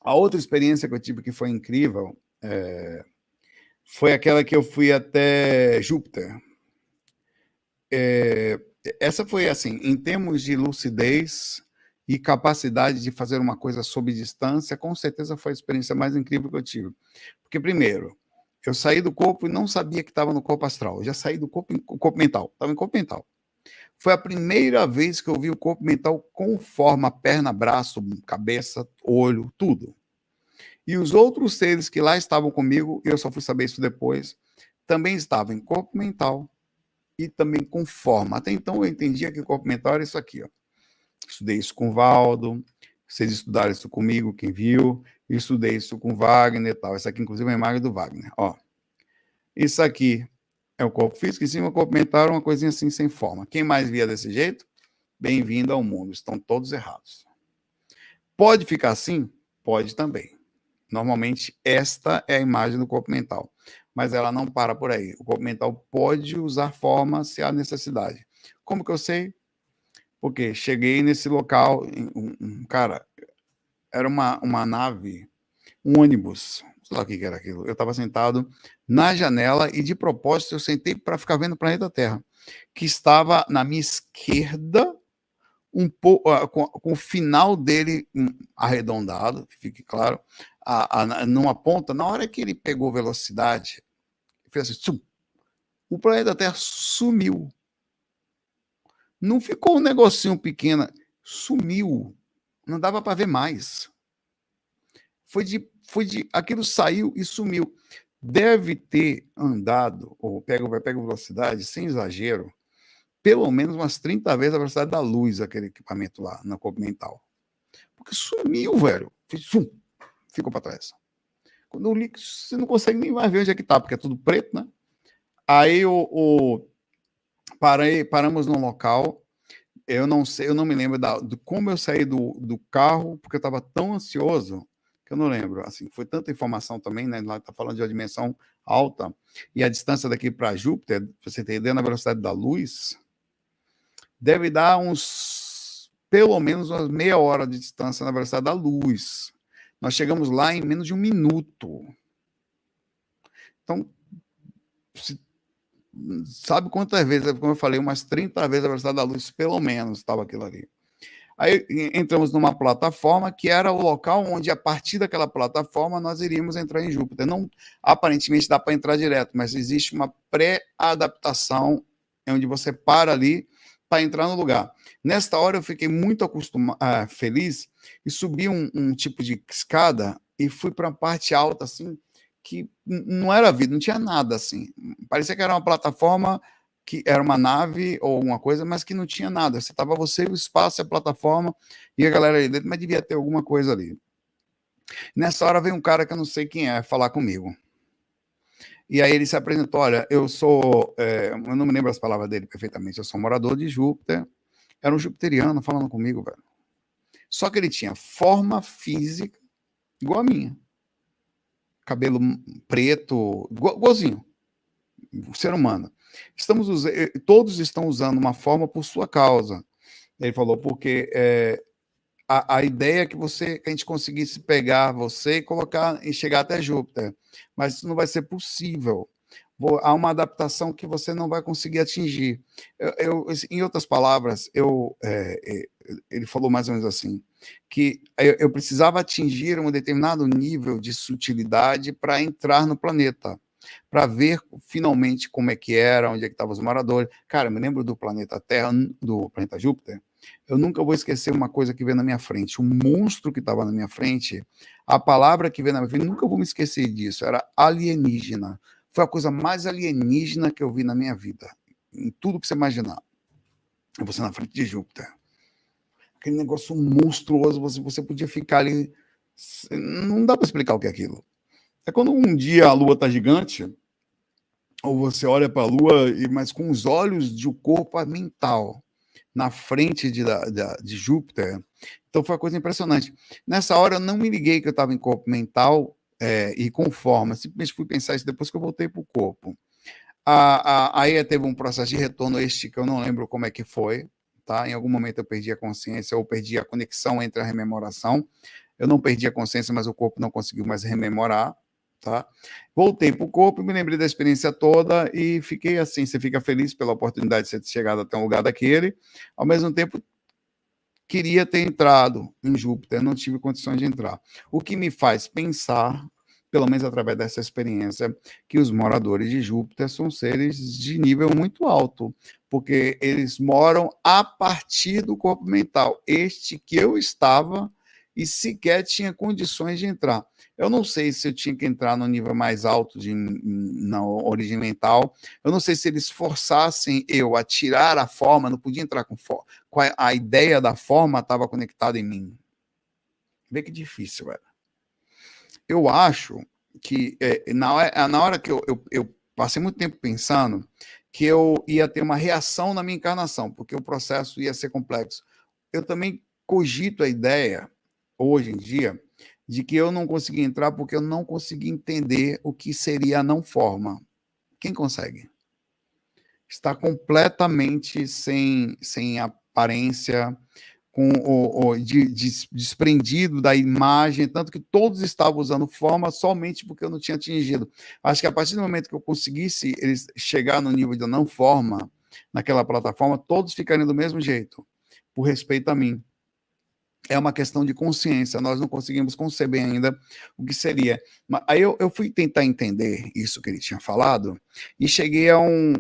A outra experiência que eu tive que foi incrível foi aquela que eu fui até Júpiter. Essa foi assim, em termos de lucidez e capacidade de fazer uma coisa sob distância, com certeza foi a experiência mais incrível que eu tive. Porque, primeiro, eu saí do corpo e não sabia que estava no corpo astral. Eu já saí do corpo mental, estava em corpo mental. Foi a primeira vez que eu vi o corpo mental com forma, perna, braço, cabeça, olho, tudo. E os outros seres que lá estavam comigo, eu só fui saber isso depois, também estavam em corpo mental e também com forma. Até então eu entendia que o corpo mental era isso aqui. Ó. Estudei isso com o Valdo, vocês estudaram isso comigo, quem viu, estudei isso com o Wagner e tal. Essa aqui, inclusive, é a imagem do Wagner. Ó. Isso aqui é o corpo físico, em cima o corpo mental era uma coisinha assim, sem forma. Quem mais via desse jeito? Bem-vindo ao mundo. Estão todos errados. Pode ficar assim? Pode também. Normalmente, esta é a imagem do corpo mental. Mas ela não para por aí. O corpo mental pode usar forma se há necessidade. Como que eu sei? Porque cheguei nesse local, cara, era uma nave, um ônibus, sei lá o que era aquilo. Eu estava sentado na janela e, de propósito, eu sentei para ficar vendo o planeta Terra, que estava na minha esquerda, um pouco com o final dele arredondado, que fique claro, numa ponta. Na hora que ele pegou velocidade, fez assim, tsum, o planeta Terra sumiu. Não ficou um negocinho pequeno, sumiu. Não dava para ver mais. Aquilo saiu e sumiu. Deve ter andado, ou pega velocidade, sem exagero, pelo menos umas 30 vezes a velocidade da luz, aquele equipamento lá, no corpo mental. Porque sumiu, velho. Ficou para trás. Quando eu li, você não consegue nem mais ver onde é que tá, porque é tudo preto, né? Aí paramos num local, eu não sei, eu não me lembro de como eu saí do carro, porque eu estava tão ansioso que eu não lembro. Assim, foi tanta informação também, né? Lá está falando de uma dimensão alta, e a distância daqui para Júpiter, você entender, na velocidade da luz, deve dar pelo menos umas meia hora de distância na velocidade da luz. Nós chegamos lá em menos de um minuto. Então, sabe quantas vezes, como eu falei, umas 30 vezes a velocidade da luz, pelo menos, estava aquilo ali. Aí entramos numa plataforma que era o local onde, a partir daquela plataforma, nós iríamos entrar em Júpiter. Não, aparentemente dá para entrar direto, mas existe uma pré-adaptação onde você para ali para entrar no lugar. Nesta hora eu fiquei muito feliz e subi um tipo de escada e fui para a parte alta, assim, que não era vida, não tinha nada assim. Parecia que era uma plataforma, que era uma nave ou alguma coisa, mas que não tinha nada. Você estava você, o espaço, a plataforma e a galera ali dentro, mas devia ter alguma coisa ali. Nessa hora veio um cara que eu não sei quem é falar comigo. E aí ele se apresentou, olha, eu não me lembro as palavras dele perfeitamente, eu sou morador de Júpiter. Era um jupiteriano falando comigo, velho. Só que ele tinha forma física igual a minha. Cabelo preto, igualzinho. Ser humano. Todos estão usando uma forma por sua causa. Ele falou, porque a ideia é que a gente conseguisse pegar você e colocar e chegar até Júpiter, mas isso não vai ser possível. Há uma adaptação que você não vai conseguir atingir. Em outras palavras, ele falou mais ou menos assim, que eu precisava atingir um determinado nível de sutilidade para entrar no planeta, para ver finalmente como é que era, onde é que estavam os moradores. Cara, eu me lembro do planeta Terra, do planeta Júpiter. Eu nunca vou esquecer uma coisa que veio na minha frente, o monstro que estava na minha frente, a palavra que veio na minha frente, nunca vou me esquecer disso, era alienígena. Foi a coisa mais alienígena que eu vi na minha vida, em tudo que você imaginar. Você na frente de Júpiter. Aquele negócio monstruoso, você podia ficar ali, não dá para explicar o que é aquilo. É quando um dia a Lua está gigante, ou você olha para a Lua, mas com os olhos de um corpo mental, na frente de Júpiter. Então foi uma coisa impressionante. Nessa hora eu não me liguei que eu estava em corpo mental e com forma, simplesmente fui pensar isso depois que eu voltei para o corpo. Aí teve um processo de retorno que eu não lembro como é que foi, tá? Em algum momento eu perdi a consciência ou perdi a conexão entre a rememoração. Eu não perdi a consciência, mas o corpo não conseguiu mais rememorar, tá? Voltei para o corpo, me lembrei da experiência toda e fiquei assim, você fica feliz pela oportunidade de você ter chegado até um lugar daquele, ao mesmo tempo queria ter entrado em Júpiter, não tive condições de entrar. O que me faz pensar, pelo menos através dessa experiência, que os moradores de Júpiter são seres de nível muito alto, porque eles moram a partir do corpo mental. Este que eu estava e sequer tinha condições de entrar. Eu não sei se eu tinha que entrar no nível mais alto na origem mental. Eu não sei se eles forçassem eu a tirar a forma, não podia entrar com a ideia da forma estava conectada em mim. Vê que difícil, velho. Eu acho que na hora que eu passei muito tempo pensando que eu ia ter uma reação na minha encarnação, porque o processo ia ser complexo. Eu também cogito a ideia, hoje em dia, de que eu não consegui entrar porque eu não consegui entender o que seria a não forma. Quem consegue? Está completamente sem aparência, com desprendido da imagem, tanto que todos estavam usando forma somente porque eu não tinha atingido. Acho que a partir do momento que eu conseguisse eles chegar no nível de não forma, naquela plataforma, todos ficariam do mesmo jeito, por respeito a mim. É uma questão de consciência, nós não conseguimos conceber ainda o que seria. Aí eu fui tentar entender isso que ele tinha falado e cheguei a um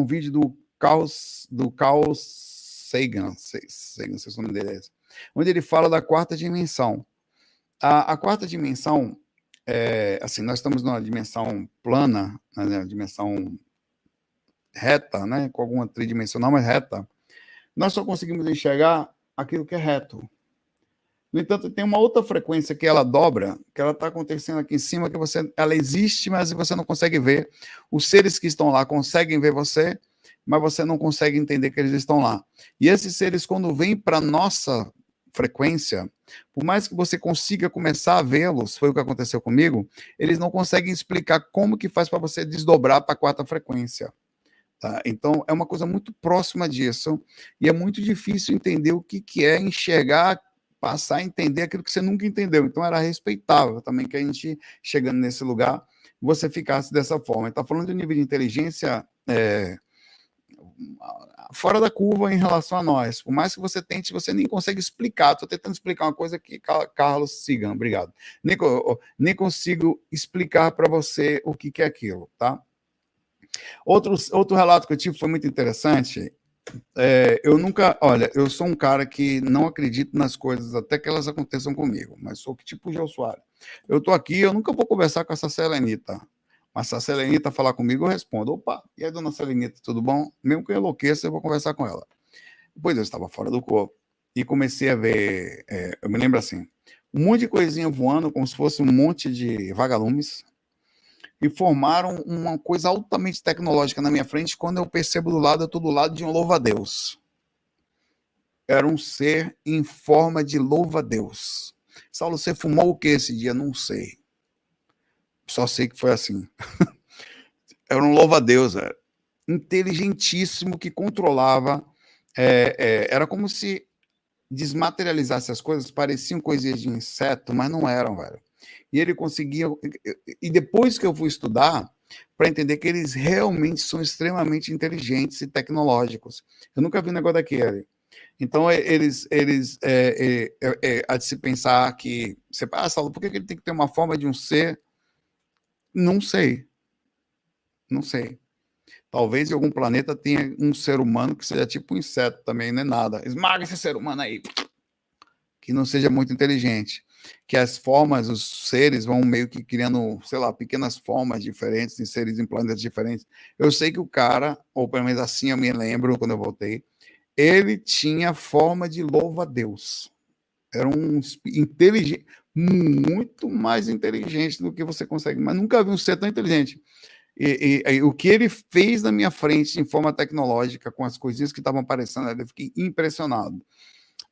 vídeo do Carl Sagan, não sei se o nome dele é esse, onde ele fala da quarta dimensão. A quarta dimensão, assim, nós estamos numa dimensão plana, né, dimensão reta, né, com alguma tridimensional, mas reta. Nós só conseguimos enxergar aquilo que é reto. No entanto, tem uma outra frequência que ela dobra, que ela está acontecendo aqui em cima, que ela existe, mas você não consegue ver. Os seres que estão lá conseguem ver você, mas você não consegue entender que eles estão lá. E esses seres, quando vêm para a nossa frequência, por mais que você consiga começar a vê-los, foi o que aconteceu comigo, eles não conseguem explicar como que faz para você desdobrar para a quarta frequência. Tá? Então, é uma coisa muito próxima disso, e é muito difícil entender o que é enxergar, passar a entender aquilo que você nunca entendeu. Então, era respeitável também que a gente, chegando nesse lugar, você ficasse dessa forma. Está falando de um nível de inteligência fora da curva em relação a nós. Por mais que você tente, você nem consegue explicar. Estou tentando explicar uma coisa que, Carlos Sigan, obrigado. Nem consigo explicar para você o que é aquilo, tá? Outro relato que eu tive foi muito interessante. Eu sou um cara que não acredito nas coisas até que elas aconteçam comigo, mas sou tipo o Jô Soares. Eu tô aqui, eu nunca vou conversar com essa Selenita, mas se a Selenita falar comigo, eu respondo, opa, e aí, dona Selenita, tudo bom? Mesmo que eu enlouqueça, eu vou conversar com ela. Depois eu estava fora do corpo e comecei a ver, eu me lembro assim, um monte de coisinha voando, como se fosse um monte de vagalumes, e formaram uma coisa altamente tecnológica na minha frente. Quando eu percebo do lado, eu estou do lado de um louva-a-Deus. Era um ser em forma de louva-a-Deus. Saulo, você fumou o que esse dia? Não sei. Só sei que foi assim. Era um louva-a-Deus, inteligentíssimo, que controlava. Era como se desmaterializasse as coisas, pareciam coisinhas de inseto, mas não eram, velho. E ele conseguia. E depois que eu fui estudar, para entender que eles realmente são extremamente inteligentes e tecnológicos. Eu nunca vi um negócio daquele. Então, há de se pensar que. Você passa, Saulo, por que ele tem que ter uma forma de um ser? Não sei. Não sei. Talvez em algum planeta tenha um ser humano que seja tipo um inseto também, não é nada. Esmaga esse ser humano aí. Que não seja muito inteligente. Que as formas, os seres vão meio que criando, sei lá, pequenas formas diferentes, de seres em planetas diferentes. Eu sei que o cara, ou pelo menos assim eu me lembro quando eu voltei, ele tinha forma de louva-a-Deus. Era um inteligente, muito mais inteligente do que você consegue, mas nunca vi um ser tão inteligente. E o que ele fez na minha frente em forma tecnológica, com as coisinhas que estavam aparecendo, eu fiquei impressionado.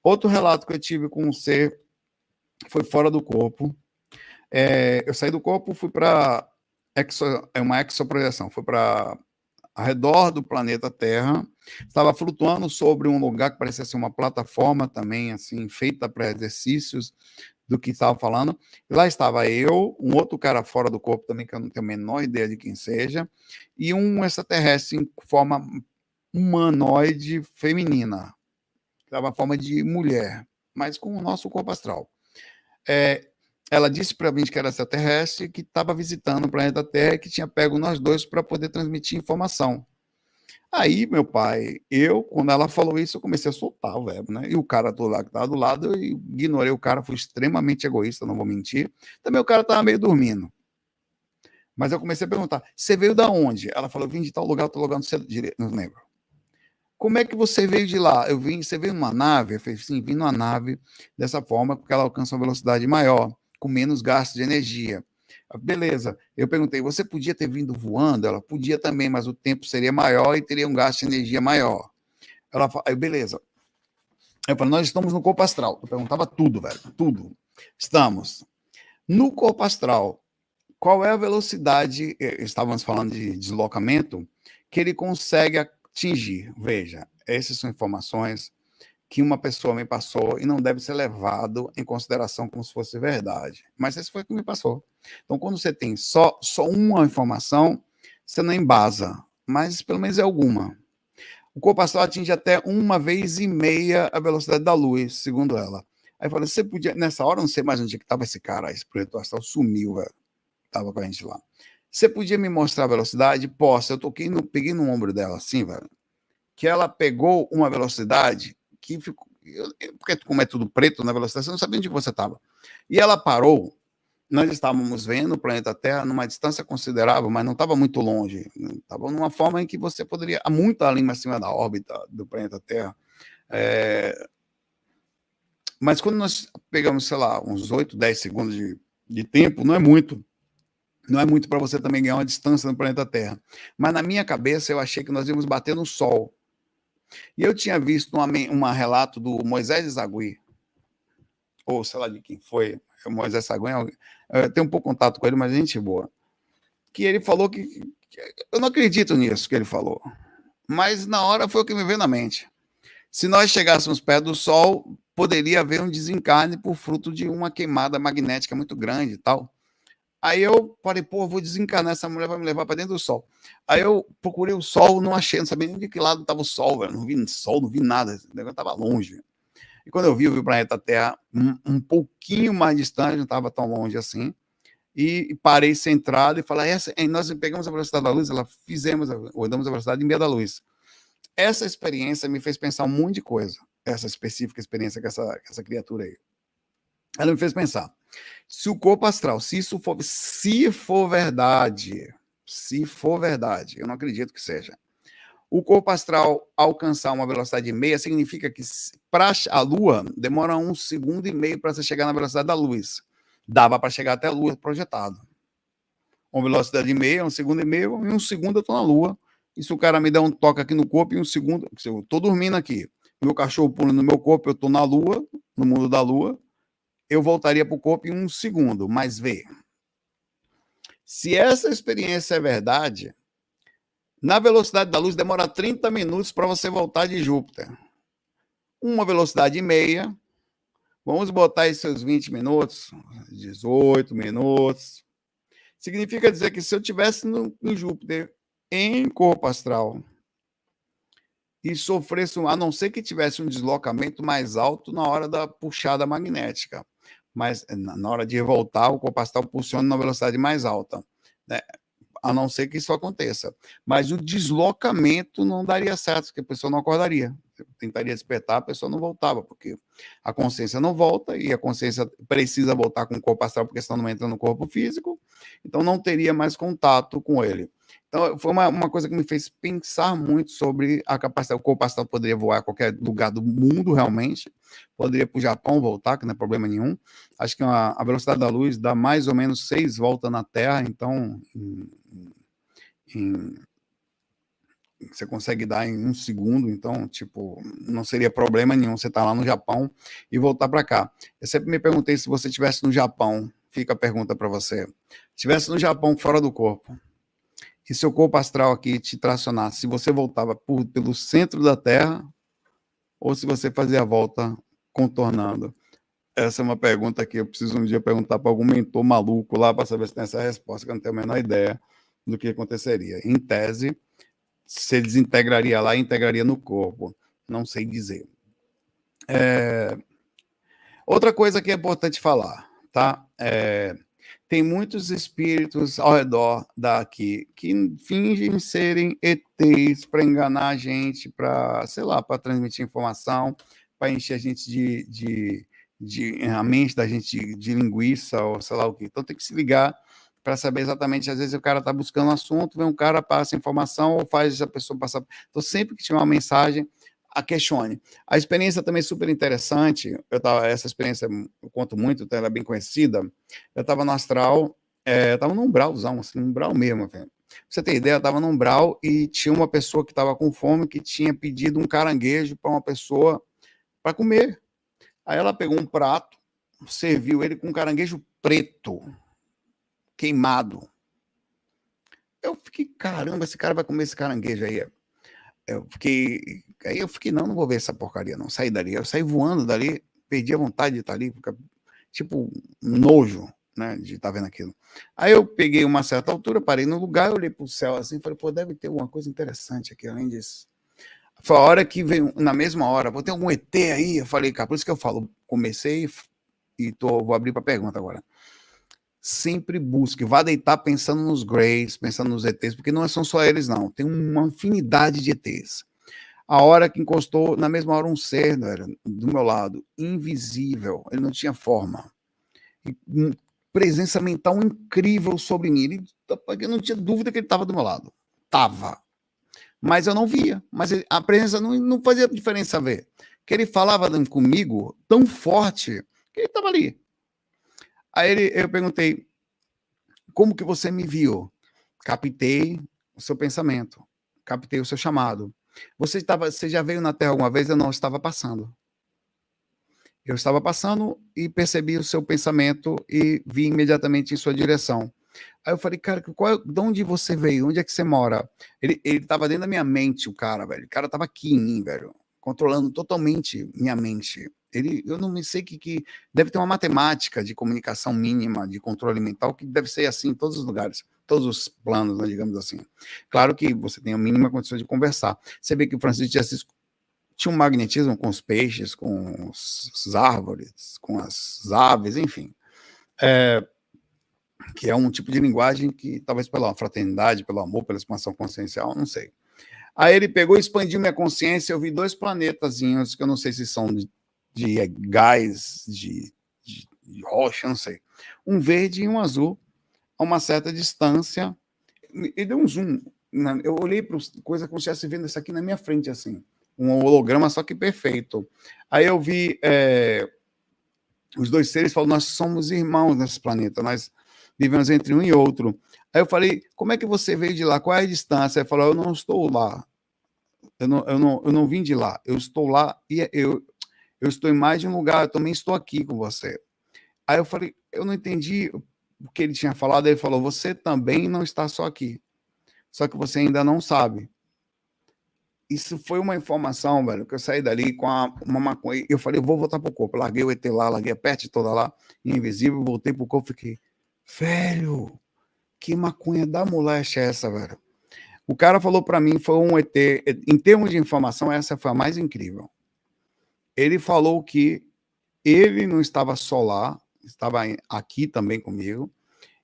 Outro relato que eu tive com um ser foi fora do corpo. Eu saí do corpo, fui para uma exoprojeção, fui para ao redor do planeta Terra, estava flutuando sobre um lugar que parecia ser uma plataforma também, assim, feita para exercícios do que estava falando. E lá estava eu, um outro cara fora do corpo também, que eu não tenho a menor ideia de quem seja, e um extraterrestre em forma humanoide feminina, que estava em forma de mulher, mas com o nosso corpo astral. Ela disse para mim que era extraterrestre, que estava visitando o planeta Terra e que tinha pego nós dois para poder transmitir informação. Aí, meu pai, quando ela falou isso, eu comecei a soltar o verbo, né? E o cara do lado que estava do lado, eu ignorei o cara, fui extremamente egoísta, não vou mentir. Também o cara estava meio dormindo. Mas eu comecei a perguntar: você veio da onde? Ela falou: vim de tal lugar não sei direito, não lembro. Como é que você veio de lá? Você veio numa nave? Eu falei: sim, vim numa nave dessa forma, porque ela alcança uma velocidade maior, com menos gasto de energia. Beleza. Eu perguntei: você podia ter vindo voando? Ela podia também, mas o tempo seria maior e teria um gasto de energia maior. Ela falou: beleza. Eu falei: nós estamos no corpo astral. Eu perguntava tudo, velho, tudo. Estamos. No corpo astral, qual é a velocidade, estávamos falando de deslocamento, que ele consegue atingir? Veja, essas são informações que uma pessoa me passou e não deve ser levado em consideração como se fosse verdade. Mas esse foi o que me passou. Então, quando você tem só uma informação, você não embasa, mas pelo menos é alguma. O corpo astral atinge até 1,5 vezes a velocidade da luz, segundo ela. Aí eu falei: você podia, nessa hora, eu não sei mais onde é que estava esse cara, esse projetor astral sumiu, velho. Estava com a gente lá. Você podia me mostrar a velocidade? Posso. Eu peguei no ombro dela assim, velho, que ela pegou uma velocidade que ficou. Porque, como é tudo preto na velocidade, você não sabia onde você estava. E ela parou. Nós estávamos vendo o planeta Terra numa distância considerável, mas não estava muito longe. Estava numa forma em que você poderia, muito ali acima da órbita do planeta Terra. Mas quando nós pegamos, sei lá, uns 8, 10 segundos de tempo, não é muito. Não é muito para você também ganhar uma distância no planeta Terra. Mas na minha cabeça eu achei que nós íamos bater no Sol. E eu tinha visto um relato do Moisés Zagui, ou sei lá de quem foi, o Moisés Zagui, eu tenho um pouco contato com ele, mas é gente boa, que ele falou que eu não acredito nisso que ele falou, mas na hora foi o que me veio na mente. Se nós chegássemos perto do Sol, poderia haver um desencarne por fruto de uma queimada magnética muito grande e tal. Aí eu falei: pô, vou desencarnar, essa mulher vai me levar para dentro do Sol. Aí eu procurei o Sol, não achei, não sabia nem de que lado estava o Sol, velho. Não vi Sol, não vi nada, o negócio estava longe. E quando eu vi o planeta Terra um pouquinho mais distante, não estava tão longe assim, e parei centrado e falei: nós pegamos a velocidade da luz, damos a velocidade em meia da luz. Essa experiência me fez pensar um monte de coisa, essa específica experiência com essa criatura aí. Ela me fez pensar: se o corpo astral, se for verdade, eu não acredito que seja, o corpo astral alcançar uma velocidade meia, significa que para a Lua demora 1,5 segundos para você chegar na velocidade da luz. Dava para chegar até a Lua projetado. Uma velocidade meia, 1,5 segundos, em 1 segundo eu estou na Lua. E se o cara me der um toque aqui no corpo, em 1 segundo, eu estou dormindo aqui, meu cachorro pula no meu corpo, eu estou na Lua, no mundo da Lua, eu voltaria para o corpo em 1 segundo. Mas vê, se essa experiência é verdade, na velocidade da luz demora 30 minutos para você voltar de Júpiter. Uma velocidade meia, vamos botar aí seus 20 minutos, 18 minutos. Significa dizer que se eu estivesse no Júpiter em corpo astral e sofresse, a não ser que tivesse um deslocamento mais alto na hora da puxada magnética, mas na hora de voltar, o corpo astral funciona na velocidade mais alta, né? A não ser que isso aconteça. Mas o deslocamento não daria certo, porque a pessoa não acordaria. Eu tentaria despertar, a pessoa não voltava, porque a consciência não volta e a consciência precisa voltar com o corpo astral, porque senão não entra no corpo físico, então não teria mais contato com ele. Então, foi uma coisa que me fez pensar muito sobre a capacidade. O corpo astral poderia voar a qualquer lugar do mundo, realmente. Poderia para o Japão voltar, que não é problema nenhum. Acho que a velocidade da luz dá mais ou menos 6 voltas na Terra, então você consegue dar em 1 segundo, então, tipo, não seria problema nenhum você estar lá no Japão e voltar para cá. Eu sempre me perguntei, se você estivesse no Japão, fica a pergunta para você, estivesse no Japão fora do corpo, e seu corpo astral aqui te tracionasse, se você voltava pelo centro da Terra ou se você fazia a volta contornando? Essa é uma pergunta que eu preciso um dia perguntar para algum mentor maluco lá para saber se tem essa resposta, que eu não tenho a menor ideia do que aconteceria. Em tese, se desintegraria lá e integraria no corpo. Não sei dizer. Outra coisa que é importante falar, tá? Tem muitos espíritos ao redor daqui que fingem serem ETs para enganar a gente, para, sei lá, para transmitir informação, para encher a gente a mente da gente de linguiça ou sei lá o quê. Então tem que se ligar para saber exatamente. Às vezes o cara está buscando um assunto, vem um cara, passa informação ou faz a pessoa passar. Então sempre que tiver uma mensagem, a questione. A experiência também é super interessante. Essa experiência eu conto muito, ela é bem conhecida. Eu estava no astral, eu estava num umbralzão, assim, um umbral mesmo. Pra você ter ideia, eu estava num umbral e tinha uma pessoa que estava com fome que tinha pedido um caranguejo para uma pessoa para comer. Aí ela pegou um prato, serviu ele com um caranguejo preto, queimado. Eu fiquei, caramba, esse cara vai comer esse caranguejo aí. Aí eu fiquei, não vou ver essa porcaria, não. Saí dali, eu saí voando dali, perdi a vontade de estar ali, tipo, nojo, né, de estar vendo aquilo. Aí eu peguei uma certa altura, parei no lugar, olhei para o céu assim, falei, pô, deve ter alguma coisa interessante aqui, além disso. Foi a hora que veio, na mesma hora, vou ter algum ET aí? Eu falei, cara, por isso que eu falo, comecei e vou abrir para pergunta agora. Sempre busque, vá deitar pensando nos Greys, pensando nos ETs, porque não são só eles, não. Tem uma infinidade de ETs. A hora que encostou, na mesma hora, um ser do meu lado, invisível, ele não tinha forma. E, presença mental incrível sobre mim. Eu não tinha dúvida que ele estava do meu lado. Tava. Mas eu não via. Mas a presença não fazia diferença ver. Que ele falava comigo tão forte que ele estava ali. Aí eu perguntei, como que você me viu? Captei o seu pensamento, captei o seu chamado. Você já veio na Terra alguma vez? Eu não estava passando. Eu estava passando e percebi o seu pensamento e vi imediatamente em sua direção. Aí eu falei, cara, de onde você veio? Onde é que você mora? Ele estava dentro da minha mente, o cara, velho. O cara estava aqui em mim, velho, controlando totalmente minha mente. Eu não sei que deve ter uma matemática de comunicação mínima, de controle mental, que deve ser assim em todos os lugares, todos os planos, né, digamos assim. Claro que você tem a mínima condição de conversar. Você vê que o Francisco de Assis tinha um magnetismo com os peixes, com as árvores, com as aves, enfim. Que é um tipo de linguagem que, talvez pela fraternidade, pelo amor, pela expansão consciencial, não sei. Aí ele pegou e expandiu minha consciência, eu vi 2 planetazinhos, que eu não sei se são de gás, de rocha, não sei. Um verde e um azul, a uma certa distância, e deu um zoom. Eu olhei para coisa como se estivesse vendo isso aqui na minha frente, assim. Um holograma, só que perfeito. Aí eu vi os 2 seres, falaram, nós somos irmãos nesse planeta, nós vivemos entre um e outro. Aí eu falei, como é que você veio de lá? Qual é a distância? Ele falou, eu não estou lá. Eu não vim de lá. Eu estou lá e eu estou em mais de um lugar. Eu também estou aqui com você. Aí eu falei, eu não entendi o que ele tinha falado. Ele falou, você também não está só aqui. Só que você ainda não sabe. Isso foi uma informação, velho, que eu saí dali com uma maconha. Eu falei, eu vou voltar pro corpo. Larguei o ET lá, larguei a pet toda lá, invisível, voltei pro corpo e fiquei, velho, que maconha da moleste é essa, velho? O cara falou para mim, foi um ET, em termos de informação, essa foi a mais incrível. Ele falou que ele não estava só lá, estava aqui também comigo,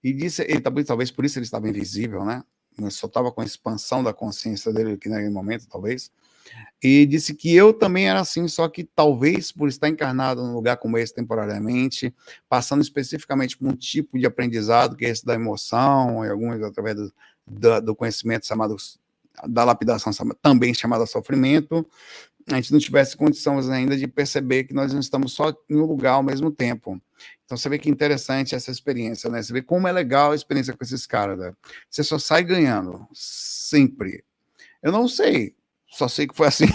e disse, talvez por isso ele estava invisível, né? Só estava com a expansão da consciência dele aqui naquele momento, talvez. E disse que eu também era assim, só que talvez por estar encarnado num lugar como esse temporariamente, passando especificamente por um tipo de aprendizado, que é esse da emoção, e alguns através do conhecimento chamado, da lapidação, também chamada sofrimento, a gente não tivesse condições ainda de perceber que nós não estamos só em um lugar ao mesmo tempo. Então você vê que interessante essa experiência, né? Você vê como é legal a experiência com esses caras, né? Você só sai ganhando, sempre. Eu não sei, só sei que foi assim.